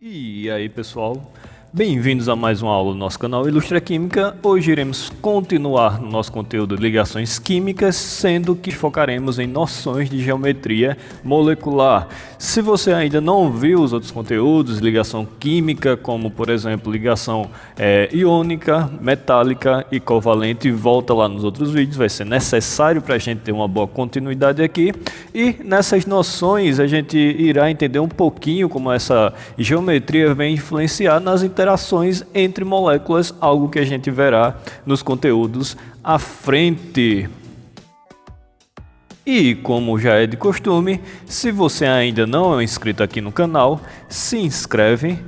E aí pessoal, bem-vindos a mais uma aula do nosso canal Ilustra Química. Hoje iremos continuar no nosso conteúdo de ligações químicas, sendo que focaremos em noções de geometria molecular. Se você ainda não viu os outros conteúdos de ligação química, como por exemplo ligação iônica, metálica e covalente, volta lá nos outros vídeos, vai ser necessário para a gente ter uma boa continuidade aqui. E nessas noções a gente irá entender um pouquinho como essa geometria vem influenciar nas interações entre moléculas, algo que a gente verá nos conteúdos à frente. E como já é de costume, se você ainda não é inscrito aqui no canal, se inscreve,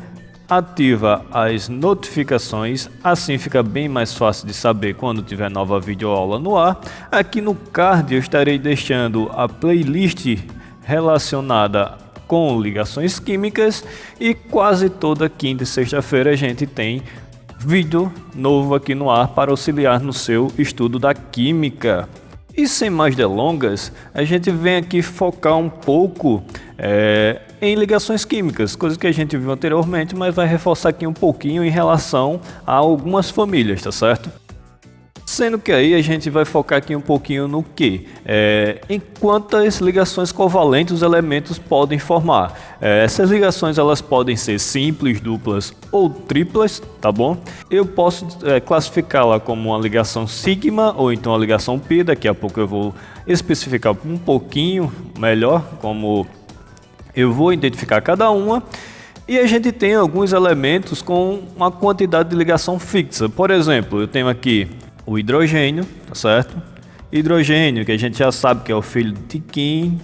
ativa as notificações, assim fica bem mais fácil de saber quando tiver nova videoaula no ar. Aqui no card eu estarei deixando a playlist relacionada com ligações químicas e quase toda quinta e sexta-feira a gente tem vídeo novo aqui no ar para auxiliar no seu estudo da química. E sem mais delongas, a gente vem aqui focar um pouco em ligações químicas, coisa que a gente viu anteriormente, mas vai reforçar aqui um pouquinho em relação a algumas famílias, tá certo? Sendo que aí a gente vai focar aqui um pouquinho no que? Em quantas ligações covalentes os elementos podem formar. Essas ligações elas podem ser simples, duplas ou triplas, tá bom? Eu posso classificá-la como uma ligação sigma ou então uma ligação pi. Daqui a pouco eu vou especificar um pouquinho melhor como eu vou identificar cada uma. E a gente tem alguns elementos com uma quantidade de ligação fixa. Por exemplo, eu tenho aqui o hidrogênio, tá certo? Hidrogênio, que a gente já sabe que é o filho de Kim,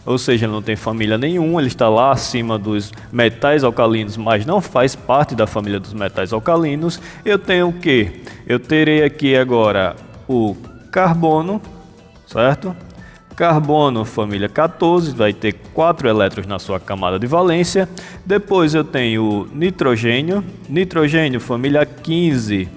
ou seja, ele não tem família nenhuma, ele está lá acima dos metais alcalinos, mas não faz parte da família dos metais alcalinos. Eu tenho o que? Eu terei aqui agora o carbono, certo? Carbono, família 14, vai ter 4 elétrons na sua camada de valência. Depois eu tenho o nitrogênio, nitrogênio, família 15,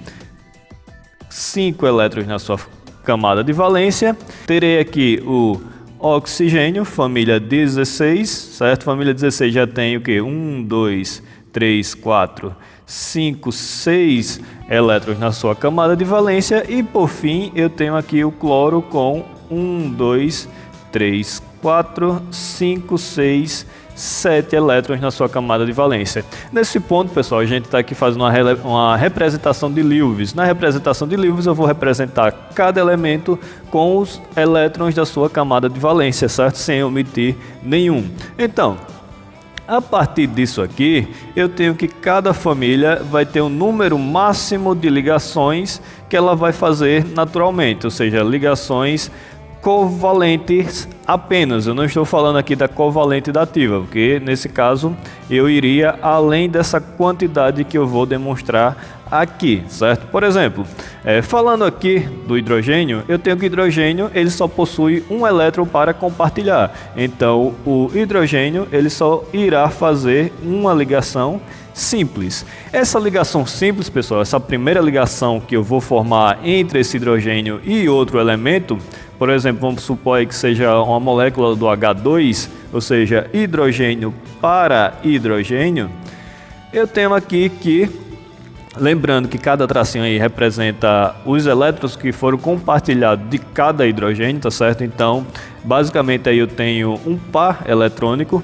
5 elétrons na sua camada de valência. Terei aqui o oxigênio, família 16, certo? Família 16 já tem o que? 1, 2, 3, 4, 5, 6 elétrons na sua camada de valência. E por fim eu tenho aqui o cloro com 1, 2, 3, 4, 5, 6, 7 elétrons na sua camada de valência. Nesse ponto, pessoal, a gente está aqui fazendo uma representação de Lewis. Na representação de Lewis, eu vou representar cada elemento com os elétrons da sua camada de valência, certo? Sem omitir nenhum. Então, a partir disso aqui, eu tenho que cada família vai ter um número máximo de ligações que ela vai fazer naturalmente, ou seja, ligações covalentes apenas. Eu não estou falando aqui da covalente dativa, porque nesse caso eu iria além dessa quantidade que eu vou demonstrar aqui, certo? Por exemplo, falando aqui do hidrogênio, eu tenho que o hidrogênio ele só possui um elétron para compartilhar. Então o hidrogênio ele só irá fazer uma ligação simples. Essa ligação simples, pessoal, essa primeira ligação que eu vou formar entre esse hidrogênio e outro elemento, por exemplo, vamos supor que seja uma molécula do H2, ou seja, hidrogênio para hidrogênio. Eu tenho aqui que, lembrando que cada tracinho aí representa os elétrons que foram compartilhados de cada hidrogênio, tá certo? Então, basicamente aí eu tenho um par eletrônico.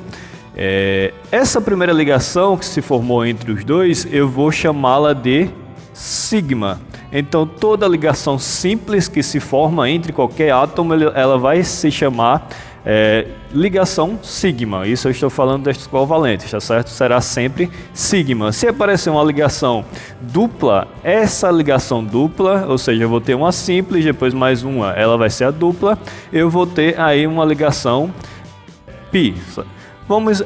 Essa primeira ligação que se formou entre os dois, eu vou chamá-la de sigma. Então toda ligação simples que se forma entre qualquer átomo, ela vai se chamar ligação sigma. Isso eu estou falando destes covalentes, tá certo? Será sempre sigma. Se aparecer uma ligação dupla, essa ligação dupla, ou seja, eu vou ter uma simples, depois mais uma, ela vai ser a dupla, eu vou ter aí uma ligação pi. Vamos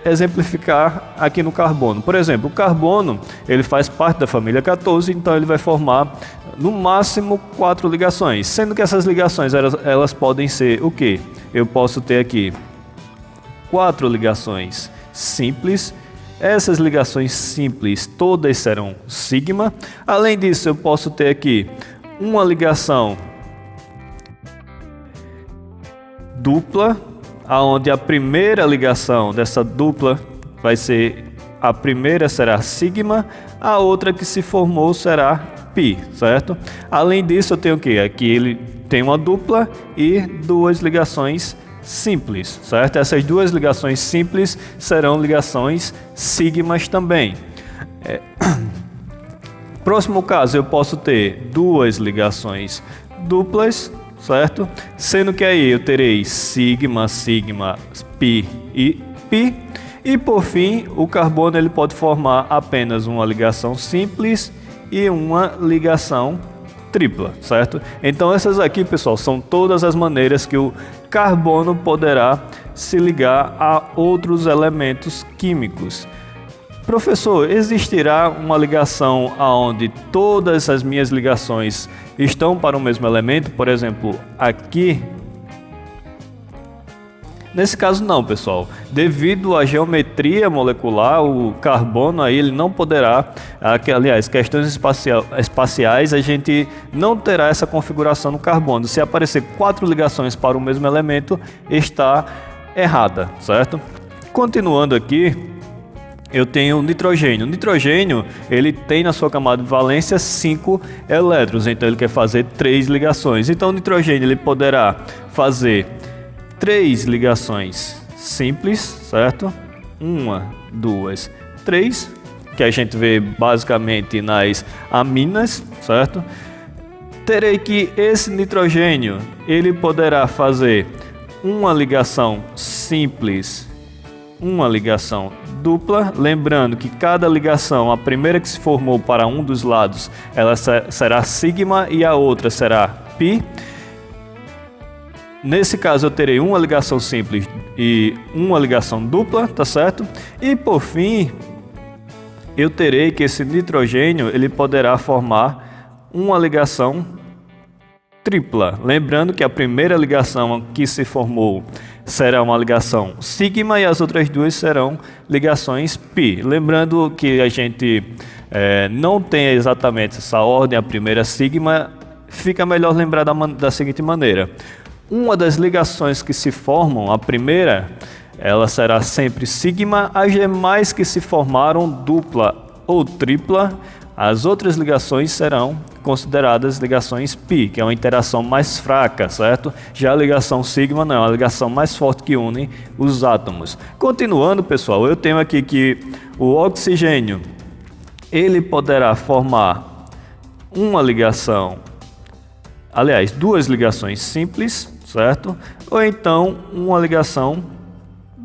exemplificar aqui no carbono. Por exemplo, o carbono ele faz parte da família 14, então ele vai formar no máximo 4 ligações, sendo que essas ligações elas podem ser o que? Eu posso ter aqui 4 ligações simples. Essas ligações simples todas serão sigma. Além disso, eu posso ter aqui uma ligação dupla, aonde a primeira ligação dessa dupla vai ser a primeira será sigma, a outra que se formou será π, certo? Além disso, eu tenho o quê? Aqui ele tem uma dupla e duas ligações simples, certo? Essas duas ligações simples serão ligações sigmas também. Próximo caso, eu posso ter duas ligações duplas, certo? Sendo que aí eu terei sigma, sigma, π e π. E por fim, o carbono ele pode formar apenas uma ligação simples e uma ligação tripla, certo? Então essas aqui, pessoal, são todas as maneiras que o carbono poderá se ligar a outros elementos químicos. Professor, existirá uma ligação onde todas as minhas ligações estão para o mesmo elemento? Por exemplo, aqui. Nesse caso não, pessoal. Devido à geometria molecular, o carbono aí ele não poderá, aliás, questões espaciais, a gente não terá essa configuração no carbono. Se aparecer 4 ligações para o mesmo elemento, está errada, certo? Continuando aqui, eu tenho o nitrogênio. O nitrogênio, ele tem na sua camada de valência 5 elétrons, então ele quer fazer 3 ligações. Então o nitrogênio ele poderá fazer 3 ligações simples, certo? 1, 2, 3, que a gente vê basicamente nas aminas, certo? Terei que esse nitrogênio, ele poderá fazer uma ligação simples, uma ligação dupla, lembrando que cada ligação, a primeira que se formou para um dos lados, ela será sigma e a outra será π. Nesse caso eu terei uma ligação simples e uma ligação dupla, tá certo? E por fim, eu terei que esse nitrogênio ele poderá formar uma ligação tripla. Lembrando que a primeira ligação que se formou será uma ligação sigma e as outras duas serão ligações π. Lembrando que a gente não tem exatamente essa ordem, a primeira sigma, fica melhor lembrar da seguinte maneira. Uma das ligações que se formam, a primeira, ela será sempre sigma, as demais que se formaram dupla ou tripla, as outras ligações serão consideradas ligações π, que é uma interação mais fraca, certo? Já a ligação sigma não, é uma ligação mais forte que une os átomos. Continuando, pessoal, eu tenho aqui que o oxigênio, ele poderá formar uma ligação, aliás, duas ligações simples, certo? Ou então uma ligação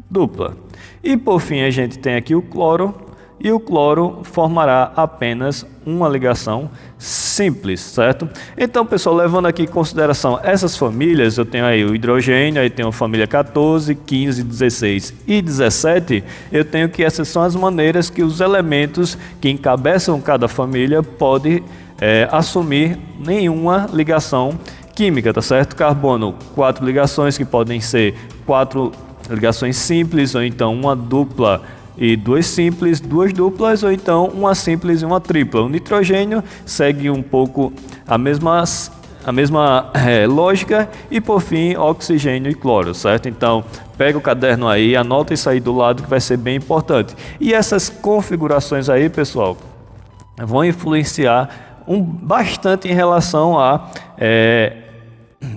dupla. E por fim a gente tem aqui o cloro, e o cloro formará apenas uma ligação simples, certo? Então, pessoal, levando aqui em consideração essas famílias, eu tenho aí o hidrogênio, aí tenho a família 14, 15, 16 e 17, eu tenho que essas são as maneiras que os elementos que encabeçam cada família podem assumir nenhuma ligação química, tá certo? Carbono, 4 ligações que podem ser 4 ligações simples, ou então uma dupla e 2 simples, 2 duplas, ou então uma simples e uma tripla. O nitrogênio segue um pouco a mesma lógica, e por fim oxigênio e cloro, certo? Então pega o caderno aí, anota isso aí do lado que vai ser bem importante. E essas configurações aí, pessoal, vão influenciar bastante em relação à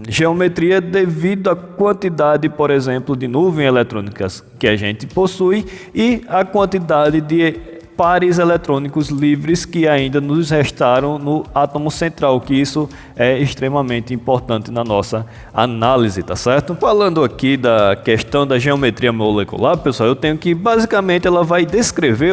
geometria, devido à quantidade, por exemplo, de nuvens eletrônicas que a gente possui e a quantidade de pares eletrônicos livres que ainda nos restaram no átomo central, que isso é extremamente importante na nossa análise, tá certo? Falando aqui da questão da geometria molecular, pessoal, eu tenho que basicamente ela vai descreve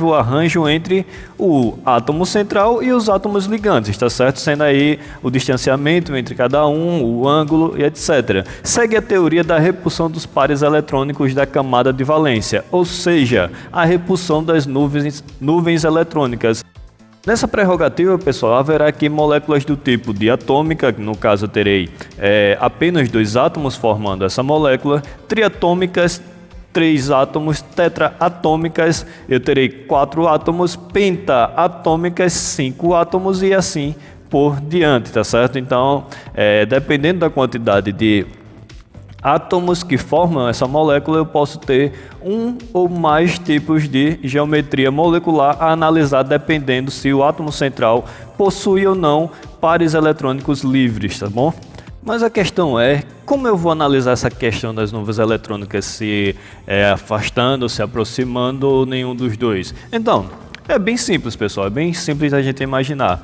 o arranjo entre o átomo central e os átomos ligantes, tá certo? Sendo aí o distanciamento entre cada um, o ângulo e etc. Segue a teoria da repulsão dos pares eletrônicos da camada de valência, ou seja, a repulsão das nuvens eletrônicas. Nessa prerrogativa, pessoal, haverá aqui moléculas do tipo diatômica, que no caso eu terei apenas 2 átomos formando essa molécula, triatômicas, 3 átomos, tetraatômicas, eu terei 4 átomos, pentaatômicas, 5 átomos e assim por diante, tá certo? Então, dependendo da quantidade de átomos que formam essa molécula, eu posso ter um ou mais tipos de geometria molecular a analisar dependendo se o átomo central possui ou não pares eletrônicos livres, tá bom? Mas a questão é, como eu vou analisar essa questão das nuvens eletrônicas, se é afastando, se aproximando ou nenhum dos dois? Então, é bem simples, pessoal, é bem simples a gente imaginar.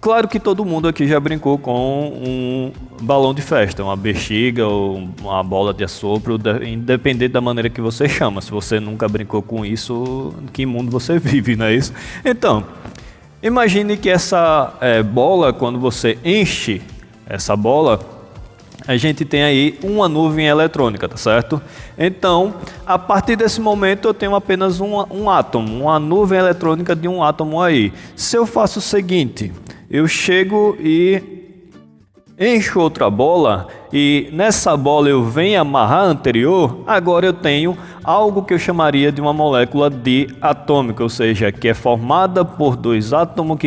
Claro que todo mundo aqui já brincou com um balão de festa, uma bexiga ou uma bola de assopro, independente da maneira que você chama. Se você nunca brincou com isso, em que mundo você vive, não é isso? Então, imagine que essa bola, quando você enche essa bola, a gente tem aí uma nuvem eletrônica, tá certo? Então, a partir desse momento eu tenho apenas um átomo, uma nuvem eletrônica de um átomo aí. Se eu faço o seguinte, eu chego e encho outra bola e nessa bola eu venho amarrar a anterior, agora eu tenho algo que eu chamaria de uma molécula diatômica, ou seja, que é formada por dois átomos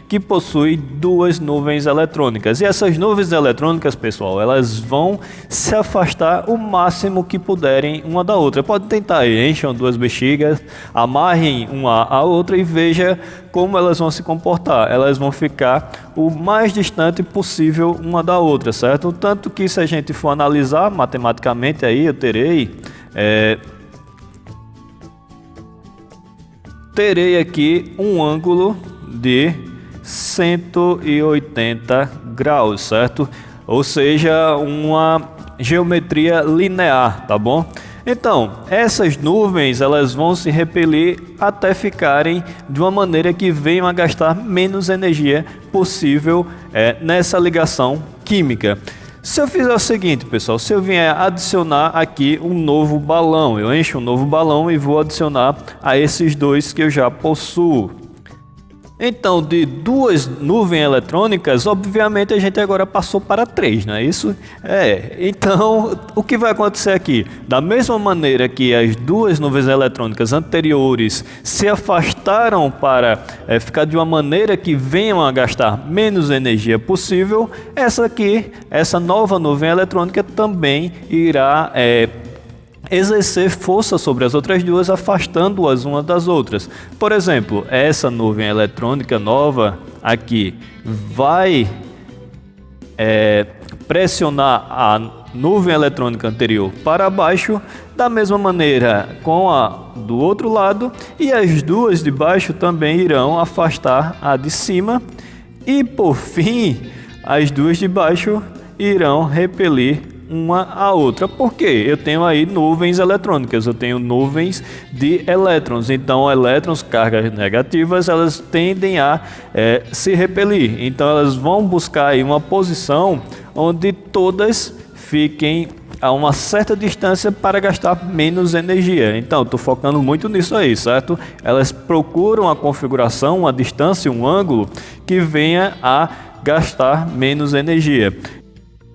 que possuem duas nuvens eletrônicas. E essas nuvens eletrônicas, pessoal, elas vão se afastar o máximo que puderem uma da outra. Pode tentar, encham duas bexigas, amarrem uma à outra e veja como elas vão se comportar. Elas vão ficar o mais distante possível uma da outra, certo? Tanto que se a gente for analisar matematicamente aí, eu terei aqui um ângulo de 180 graus, certo? Ou seja, uma geometria linear, tá bom? Então, essas nuvens elas vão se repelir até ficarem de uma maneira que venham a gastar menos energia possível nessa ligação química. Se eu fizer o seguinte, pessoal, se eu vier adicionar aqui um novo balão, eu encho um novo balão e vou adicionar a esses dois que eu já possuo. Então, de duas nuvens eletrônicas, obviamente a gente agora passou para três, não é isso? Então, o que vai acontecer aqui? Da mesma maneira que as duas nuvens eletrônicas anteriores se afastaram para ficar de uma maneira que venham a gastar menos energia possível, essa nova nuvem eletrônica também irá exercer força sobre as outras duas, afastando-as umas das outras. Por exemplo, essa nuvem eletrônica nova aqui vai pressionar a nuvem eletrônica anterior para baixo, da mesma maneira com a do outro lado, e as duas de baixo também irão afastar a de cima, e por fim, as duas de baixo irão repelir uma a outra, porque eu tenho aí nuvens eletrônicas, eu tenho nuvens de elétrons, então elétrons, cargas negativas, elas tendem a se repelir, então elas vão buscar aí uma posição onde todas fiquem a uma certa distância para gastar menos energia. Então, estou focando muito nisso aí, certo? Elas procuram a configuração, uma distância, um ângulo que venha a gastar menos energia.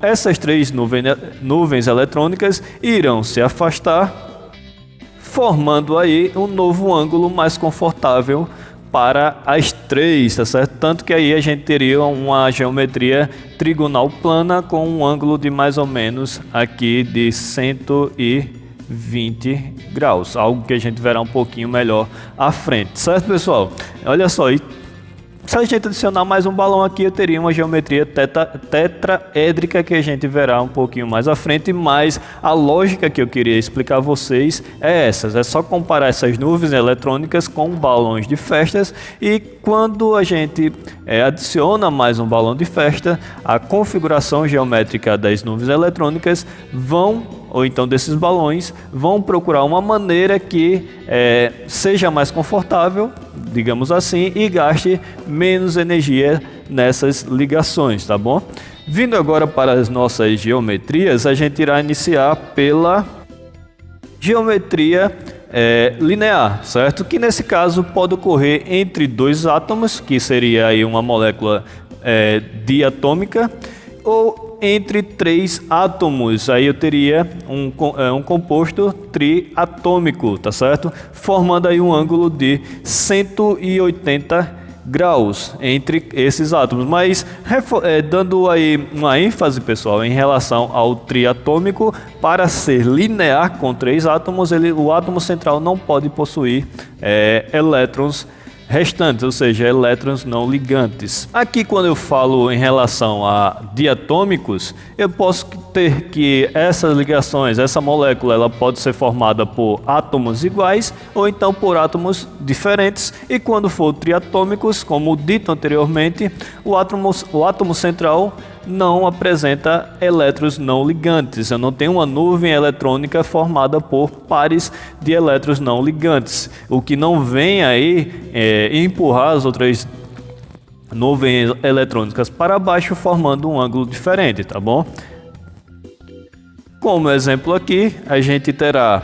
Essas três nuvens eletrônicas irão se afastar, formando aí um novo ângulo mais confortável para as três, tá certo? Tanto que aí a gente teria uma geometria trigonal plana com um ângulo de mais ou menos aqui de 120 graus, algo que a gente verá um pouquinho melhor à frente, certo, pessoal? Olha só, se a gente adicionar mais um balão aqui, eu teria uma geometria tetraédrica que a gente verá um pouquinho mais à frente, mas a lógica que eu queria explicar a vocês é essa. É só comparar essas nuvens eletrônicas com balões de festas, e quando a gente adiciona mais um balão de festa, a configuração geométrica das nuvens eletrônicas ou então desses balões, vão procurar uma maneira que seja mais confortável, digamos assim, e gaste menos energia nessas ligações, tá bom? Vindo agora para as nossas geometrias, a gente irá iniciar pela geometria linear, certo? Que nesse caso pode ocorrer entre dois átomos, que seria aí uma molécula diatômica, ou entre três átomos, aí eu teria um composto triatômico, tá certo? Formando aí um ângulo de 180 graus entre esses átomos, mas dando aí uma ênfase, pessoal, em relação ao triatômico, para ser linear com 3 átomos, o átomo central não pode possuir elétrons restantes, ou seja, elétrons não ligantes. Aqui, quando eu falo em relação a diatômicos, eu posso ter que essas ligações, essa molécula, ela pode ser formada por átomos iguais ou então por átomos diferentes. E quando for triatômicos, como dito anteriormente, o átomo central não apresenta elétrons não ligantes. Eu não tenho uma nuvem eletrônica formada por pares de elétrons não ligantes, o que não vem aí empurrar as outras nuvens eletrônicas para baixo, formando um ângulo diferente, tá bom? Como exemplo aqui, a gente terá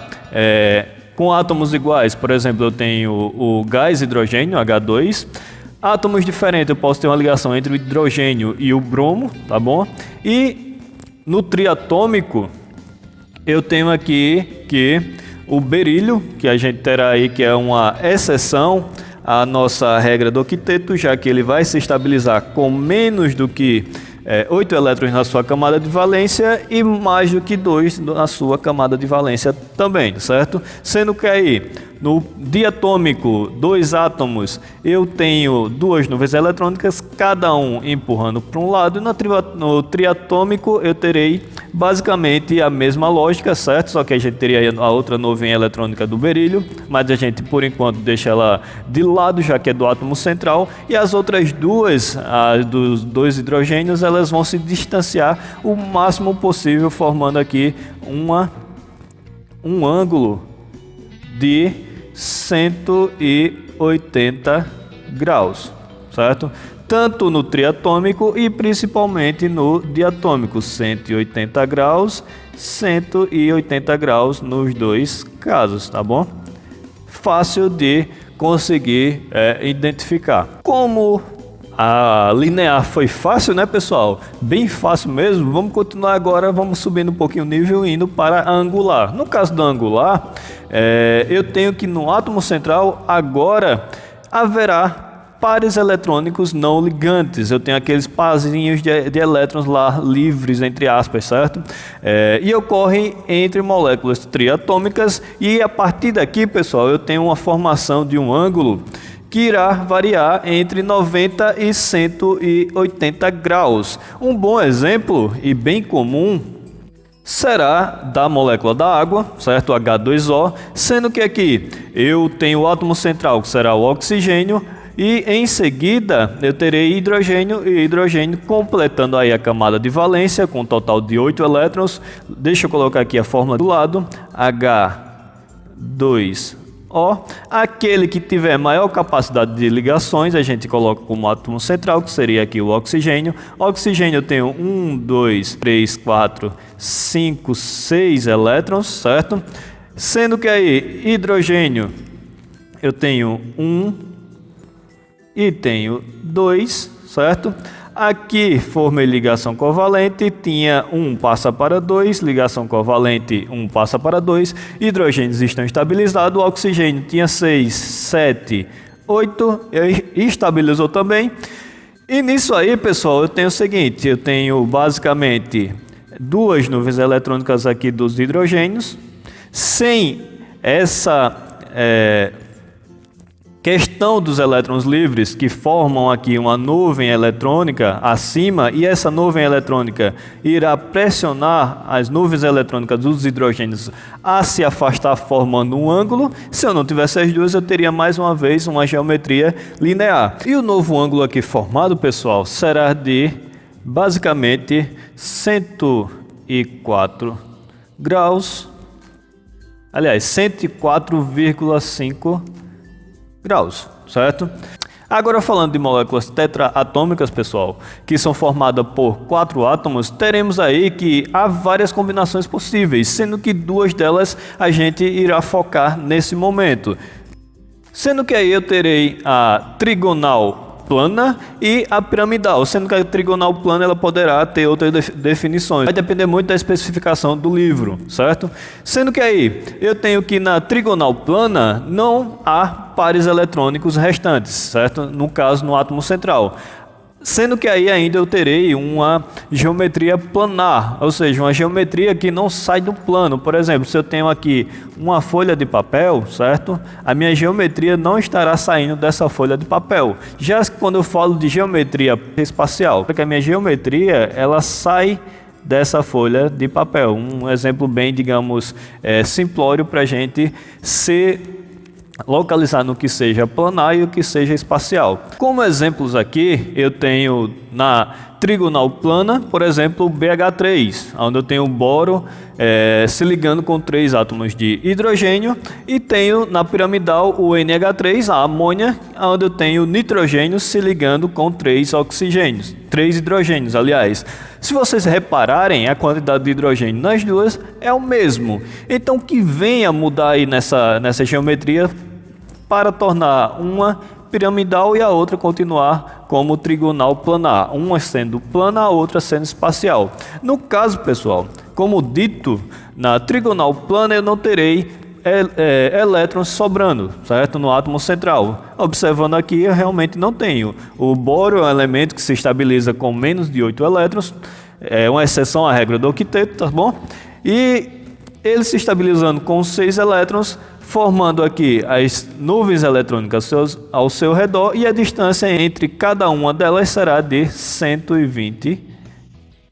com átomos iguais, por exemplo, eu tenho o gás hidrogênio, H2. Átomos diferentes, eu posso ter uma ligação entre o hidrogênio e o bromo, tá bom? E no triatômico, eu tenho aqui que o berílio, que a gente terá aí, que é uma exceção à nossa regra do octeto, já que ele vai se estabilizar com menos do que 8 elétrons na sua camada de valência e mais do que 2 na sua camada de valência também, certo? Sendo que aí, no diatômico, 2 átomos, eu tenho 2 nuvens eletrônicas, cada um empurrando para um lado, e no triatômico eu terei basicamente a mesma lógica, certo? Só que a gente teria a outra nuvem eletrônica do berílio, mas a gente por enquanto deixa ela de lado, já que é do átomo central, e as outras duas, dos 2 hidrogênios, elas vão se distanciar o máximo possível, formando aqui um ângulo de 180 graus, certo? Tanto no triatômico e principalmente no diatômico, 180 graus, 180 graus nos dois casos, tá bom? Fácil de conseguir identificar. Como a linear foi fácil, né, pessoal? Bem fácil mesmo. Vamos continuar agora, vamos subindo um pouquinho o nível, indo para a angular. No caso da angular, eu tenho que no átomo central agora haverá pares eletrônicos não ligantes. Eu tenho aqueles parzinhos de elétrons lá livres, entre aspas, certo? E ocorrem entre moléculas triatômicas, e a partir daqui, pessoal, eu tenho uma formação de um ângulo que irá variar entre 90 e 180 graus. Um bom exemplo e bem comum será da molécula da água, certo? H2O, sendo que aqui eu tenho o átomo central, que será o oxigênio, e em seguida eu terei hidrogênio e hidrogênio, completando aí a camada de valência com um total de 8 elétrons. Deixa eu colocar aqui a fórmula do lado, H2O. Aquele que tiver maior capacidade de ligações, a gente coloca como átomo central, que seria aqui o oxigênio. Oxigênio eu tenho 1, 2, 3, 4, 5, 6 elétrons, certo? Sendo que aí hidrogênio eu tenho 1 e tenho 2, certo? Aqui formei ligação covalente, tinha 1 passa para 2, ligação covalente 1 passa para 2, hidrogênios estão estabilizados, o oxigênio tinha 6, 7, 8, estabilizou também. E nisso aí, pessoal, eu tenho o seguinte, eu tenho basicamente 2 nuvens eletrônicas aqui dos hidrogênios, sem essa questão dos elétrons livres, que formam aqui uma nuvem eletrônica acima, e essa nuvem eletrônica irá pressionar as nuvens eletrônicas dos hidrogênios a se afastar, formando um ângulo. Se eu não tivesse as duas, eu teria mais uma vez uma geometria linear. E o novo ângulo aqui formado, pessoal, será de basicamente 104 graus, aliás, 104,5 graus, certo? Agora falando de moléculas tetraatômicas, pessoal, que são formadas por 4 átomos, teremos aí que há várias combinações possíveis, sendo que 2 delas a gente irá focar nesse momento. Sendo que aí eu terei a trigonal plana e a piramidal, sendo que a trigonal plana ela poderá ter outras definições. Vai depender muito da especificação do livro, certo? Sendo que aí eu tenho que na trigonal plana não há pares eletrônicos restantes, certo? No caso, no átomo central. Sendo que aí ainda eu terei uma geometria planar, ou seja, uma geometria que não sai do plano. Por exemplo, se eu tenho aqui uma folha de papel, certo? A minha geometria não estará saindo dessa folha de papel. Já quando eu falo de geometria espacial, porque a minha geometria ela sai dessa folha de papel. Um exemplo bem, digamos, simplório para a gente localizar no que seja planar e o que seja espacial. Como exemplos aqui, eu tenho na trigonal plana, por exemplo, o BH3, onde eu tenho o boro se ligando com 3 átomos de hidrogênio, e tenho na piramidal o NH3, a amônia, onde eu tenho o nitrogênio se ligando com 3 oxigênios, 3 hidrogênios, aliás. Se vocês repararem, a quantidade de hidrogênio nas duas é o mesmo. Então, que venha mudar aí nessa geometria para tornar uma piramidal e a outra continuar como trigonal planar, uma sendo plana, a outra sendo espacial. No caso, pessoal, como dito, na trigonal plana eu não terei elétrons sobrando, certo? No átomo central. Observando aqui, eu realmente não tenho. O boro é um elemento que se estabiliza com menos de 8 elétrons, é uma exceção à regra do octeto, tá bom? E ele se estabilizando com 6 elétrons, formando aqui as nuvens eletrônicas ao seu redor, e a distância entre cada uma delas será de 120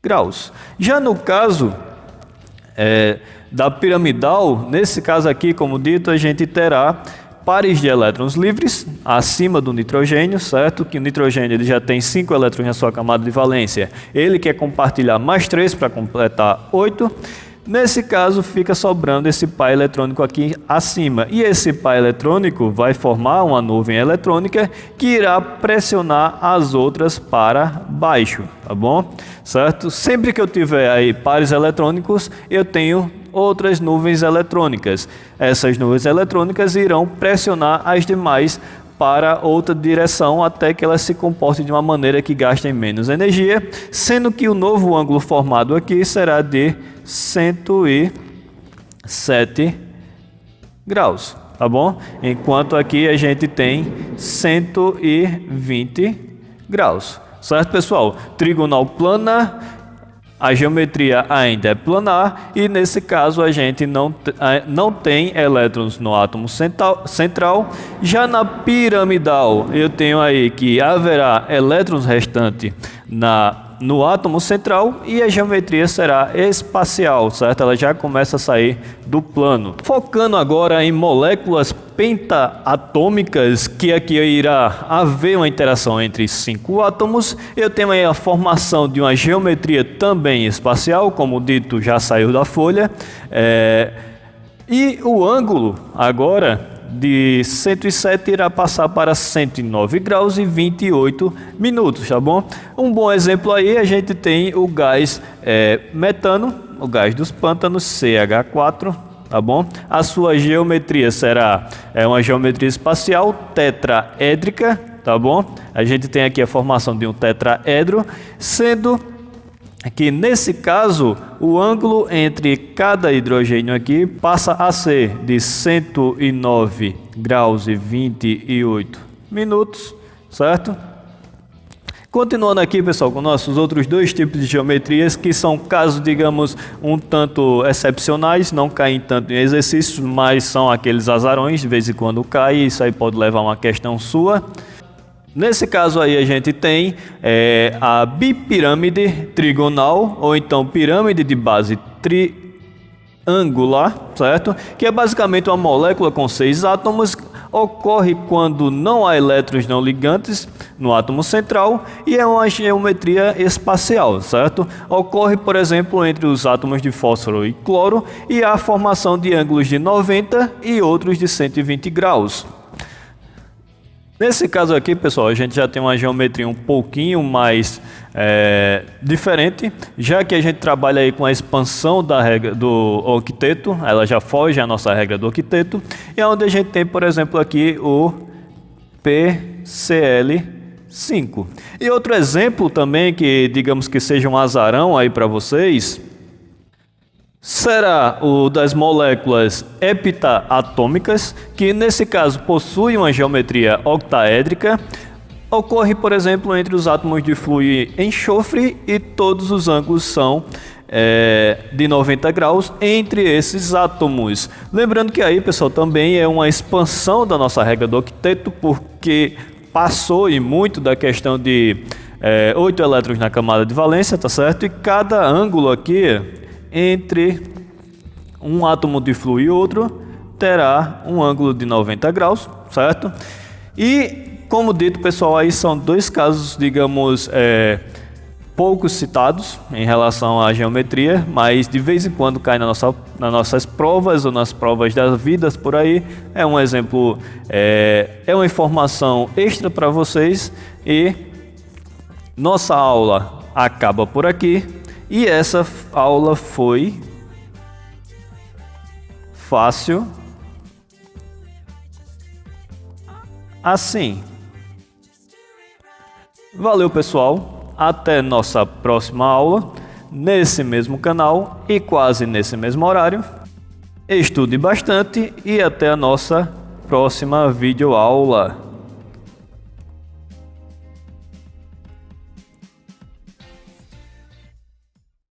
graus. Já no caso da piramidal, nesse caso aqui, como dito, a gente terá pares de elétrons livres acima do nitrogênio, certo? Que o nitrogênio ele já tem 5 elétrons na sua camada de valência. Ele quer compartilhar mais 3 para completar 8. Nesse caso, fica sobrando esse par eletrônico aqui acima. E esse par eletrônico vai formar uma nuvem eletrônica que irá pressionar as outras para baixo, tá bom? Certo? Sempre que eu tiver aí pares eletrônicos, eu tenho outras nuvens eletrônicas. Essas nuvens eletrônicas irão pressionar as demais para outra direção até que elas se comportem de uma maneira que gastem menos energia, sendo que o novo ângulo formado aqui será de 107 graus, tá bom? Enquanto aqui a gente tem 120 graus, certo, pessoal? Trigonal plana, a geometria ainda é planar e nesse caso a gente não tem elétrons no átomo central. Já na piramidal eu tenho aí que haverá elétrons restantes no átomo central e a geometria será espacial, certo? Ela já começa a sair do plano. Focando agora em moléculas pentaatômicas, que aqui irá haver uma interação entre 5 átomos, eu tenho aí a formação de uma geometria também espacial, como dito, já saiu da folha, e o ângulo agora de 107 irá passar para 109 graus e 28 minutos, tá bom? Um bom exemplo aí, a gente tem o gás metano, o gás dos pântanos, CH4, tá bom? A sua geometria será uma geometria espacial tetraédrica, tá bom? A gente tem aqui a formação de um tetraedro, sendo que nesse caso o ângulo entre cada hidrogênio aqui passa a ser de 109 graus e 28 minutos, certo? Continuando aqui, pessoal, com nossos outros 2 tipos de geometrias, que são casos, digamos, um tanto excepcionais, não caem tanto em exercícios, mas são aqueles azarões, de vez em quando cai, isso aí pode levar a uma questão sua. Nesse caso aí a gente tem a bipirâmide trigonal, ou então pirâmide de base triangular, certo? Que é basicamente uma molécula com 6 átomos, ocorre quando não há elétrons não ligantes no átomo central e é uma geometria espacial, certo? Ocorre, por exemplo, entre os átomos de fósforo e cloro e há a formação de ângulos de 90 e outros de 120 graus. Nesse caso aqui, pessoal, a gente já tem uma geometria um pouquinho mais diferente, já que a gente trabalha aí com a expansão da regra do octeto, ela já foge à nossa regra do octeto, e é onde a gente tem, por exemplo, aqui o PCl 5. E outro exemplo também que digamos que seja um azarão aí para vocês, será o das moléculas heptaatômicas, que nesse caso possuem uma geometria octaédrica. Ocorre, por exemplo, entre os átomos de fluir enxofre e todos os ângulos são de 90 graus entre esses átomos. Lembrando que aí, pessoal, também é uma expansão da nossa regra do octeto, porque passou e muito da questão de 8 elétrons na camada de valência, tá certo? E cada ângulo aqui entre um átomo de fluir e outro terá um ângulo de 90 graus, certo? E, como dito, pessoal, aí são dois casos, digamos, poucos citados em relação à geometria, mas de vez em quando cai nas nossas provas ou nas provas das vidas por aí. É um exemplo, é uma informação extra para vocês, e nossa aula acaba por aqui. E essa aula foi fácil assim. Valeu, pessoal. Até nossa próxima aula, nesse mesmo canal e quase nesse mesmo horário. Estude bastante e até a nossa próxima videoaula.